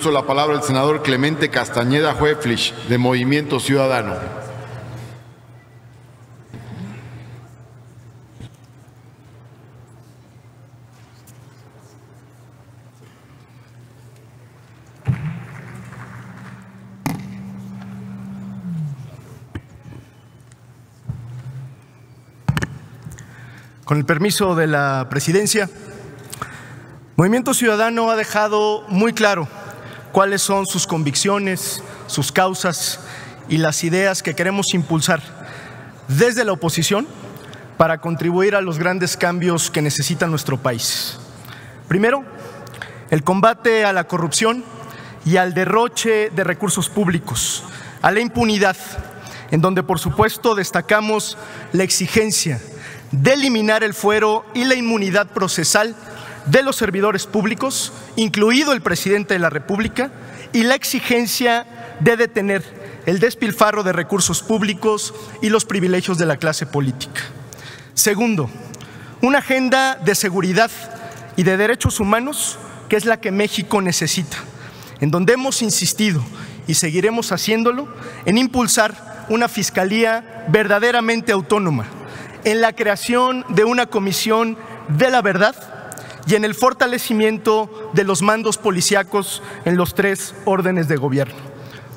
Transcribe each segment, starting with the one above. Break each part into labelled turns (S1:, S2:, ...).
S1: uso de la palabra el senador Clemente Castañeda Hueflich, de Movimiento Ciudadano.
S2: Con el permiso de la presidencia, Movimiento Ciudadano ha dejado muy claro cuáles son sus convicciones, sus causas y las ideas que queremos impulsar desde la oposición para contribuir a los grandes cambios que necesita nuestro país. Primero, el combate a la corrupción y al derroche de recursos públicos, a la impunidad, en donde por supuesto destacamos la exigencia de eliminar el fuero y la inmunidad procesal de los servidores públicos, incluido el presidente de la República, y la exigencia de detener el despilfarro de recursos públicos y los privilegios de la clase política. Segundo, una agenda de seguridad y de derechos humanos que es la que México necesita, en donde hemos insistido y seguiremos haciéndolo en impulsar una fiscalía verdaderamente autónoma, en la creación de una comisión de la verdad y en el fortalecimiento de los mandos policíacos en los 3 órdenes de gobierno.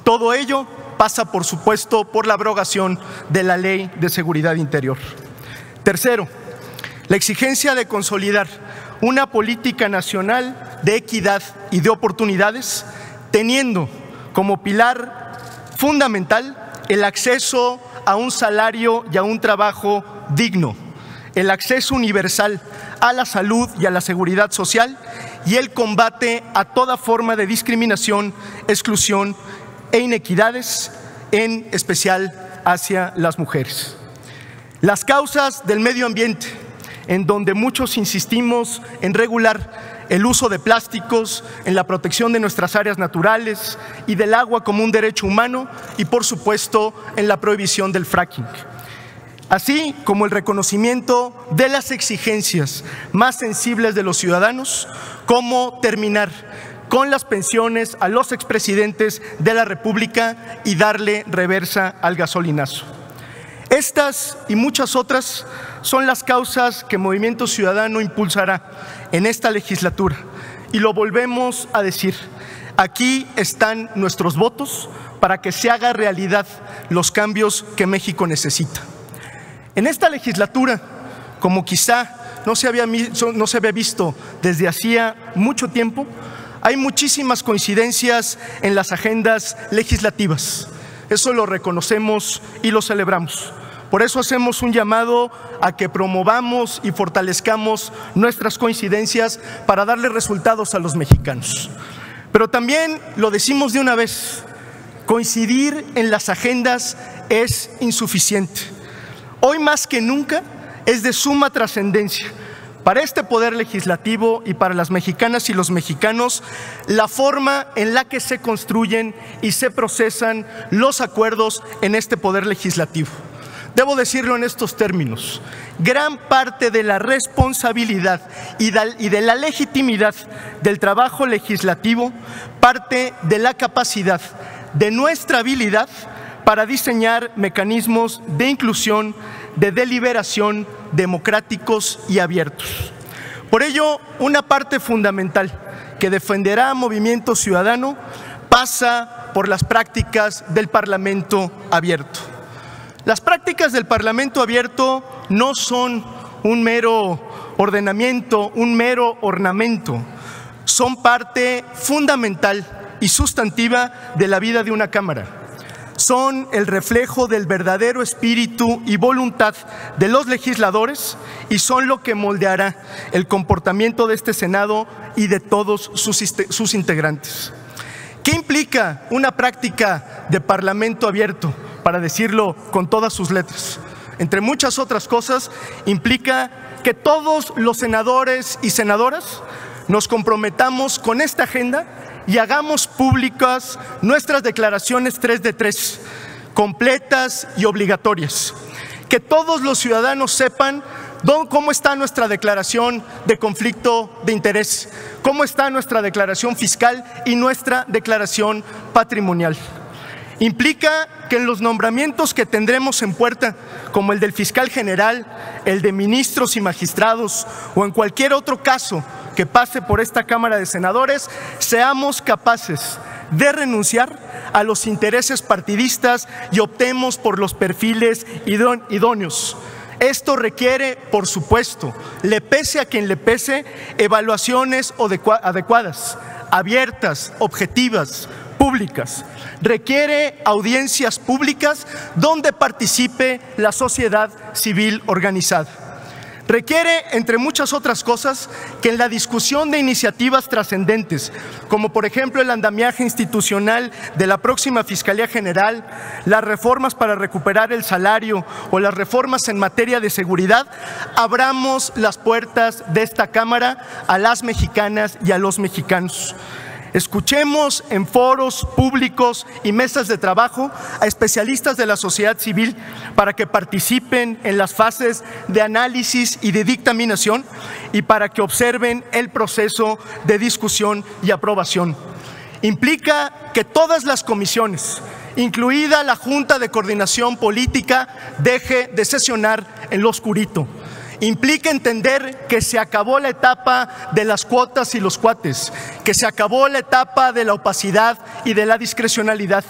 S2: Todo ello pasa, por supuesto, por la abrogación de la Ley de Seguridad Interior. Tercero, la exigencia de consolidar una política nacional de equidad y de oportunidades, teniendo como pilar fundamental el acceso a un salario y a un trabajo digno, el acceso universal a la salud y a la seguridad social y el combate a toda forma de discriminación, exclusión e inequidades, en especial hacia las mujeres. Las causas del medio ambiente, en donde muchos insistimos en regular el uso de plásticos, en la protección de nuestras áreas naturales y del agua como un derecho humano y, por supuesto, en la prohibición del fracking. Así como el reconocimiento de las exigencias más sensibles de los ciudadanos, como terminar con las pensiones a los expresidentes de la República y darle reversa al gasolinazo. Estas y muchas otras son las causas que Movimiento Ciudadano impulsará en esta legislatura. Y lo volvemos a decir, aquí están nuestros votos para que se haga realidad los cambios que México necesita. En esta legislatura, como quizá no se había visto desde hacía mucho tiempo, hay muchísimas coincidencias en las agendas legislativas. Eso lo reconocemos y lo celebramos. Por eso hacemos un llamado a que promovamos y fortalezcamos nuestras coincidencias para darle resultados a los mexicanos. Pero también lo decimos de una vez, coincidir en las agendas es insuficiente. Hoy más que nunca es de suma trascendencia para este poder legislativo y para las mexicanas y los mexicanos la forma en la que se construyen y se procesan los acuerdos en este poder legislativo. Debo decirlo en estos términos, gran parte de la responsabilidad y de la legitimidad del trabajo legislativo parte de la capacidad, de nuestra habilidad para diseñar mecanismos de inclusión, de deliberación democráticos y abiertos. Por ello, una parte fundamental que defenderá Movimiento Ciudadano pasa por las prácticas del Parlamento abierto. Las prácticas del Parlamento abierto no son un mero ordenamiento, un mero ornamento, son parte fundamental y sustantiva de la vida de una Cámara. Son el reflejo del verdadero espíritu y voluntad de los legisladores y son lo que moldeará el comportamiento de este Senado y de todos sus integrantes. ¿Qué implica una práctica de Parlamento abierto? Para decirlo con todas sus letras. Entre muchas otras cosas, implica que todos los senadores y senadoras nos comprometamos con esta agenda y hagamos públicas nuestras declaraciones 3 de 3, completas y obligatorias. Que todos los ciudadanos sepan ¿Cómo está nuestra declaración de conflicto de interés? ¿Cómo está nuestra declaración fiscal y nuestra declaración patrimonial? Implica que en los nombramientos que tendremos en puerta, como el del fiscal general, el de ministros y magistrados o en cualquier otro caso que pase por esta Cámara de Senadores, seamos capaces de renunciar a los intereses partidistas y optemos por los perfiles idóneos. Esto requiere, por supuesto, le pese a quien le pese, evaluaciones adecuadas, abiertas, objetivas, públicas. Requiere audiencias públicas donde participe la sociedad civil organizada. Requiere, entre muchas otras cosas, que en la discusión de iniciativas trascendentes, como por ejemplo el andamiaje institucional de la próxima Fiscalía General, las reformas para recuperar el salario o las reformas en materia de seguridad, abramos las puertas de esta Cámara a las mexicanas y a los mexicanos. Escuchemos en foros públicos y mesas de trabajo a especialistas de la sociedad civil para que participen en las fases de análisis y de dictaminación y para que observen el proceso de discusión y aprobación. Implica que todas las comisiones, incluida la Junta de Coordinación Política, deje de sesionar en lo oscurito. Implica entender que se acabó la etapa de las cuotas y los cuates, que se acabó la etapa de la opacidad y de la discrecionalidad.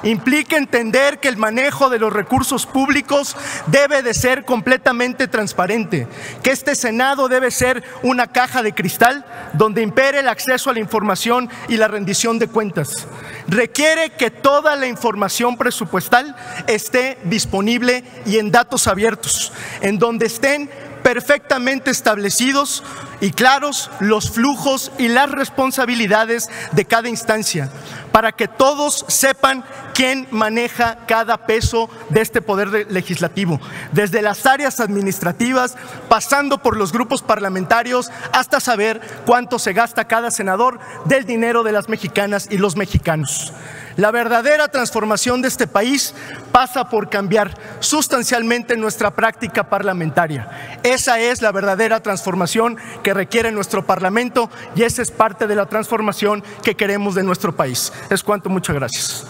S2: Implica entender que el manejo de los recursos públicos debe de ser completamente transparente, que este Senado debe ser una caja de cristal donde impere el acceso a la información y la rendición de cuentas. Requiere que toda la información presupuestal esté disponible y en datos abiertos, en donde estén perfectamente establecidos y claros los flujos y las responsabilidades de cada instancia, para que todos sepan quién maneja cada peso de este poder legislativo, desde las áreas administrativas, pasando por los grupos parlamentarios, hasta saber cuánto se gasta cada senador del dinero de las mexicanas y los mexicanos. La verdadera transformación de este país pasa por cambiar sustancialmente nuestra práctica parlamentaria. Esa es la verdadera transformación que requiere nuestro Parlamento y esa es parte de la transformación que queremos de nuestro país. Es cuanto, muchas gracias.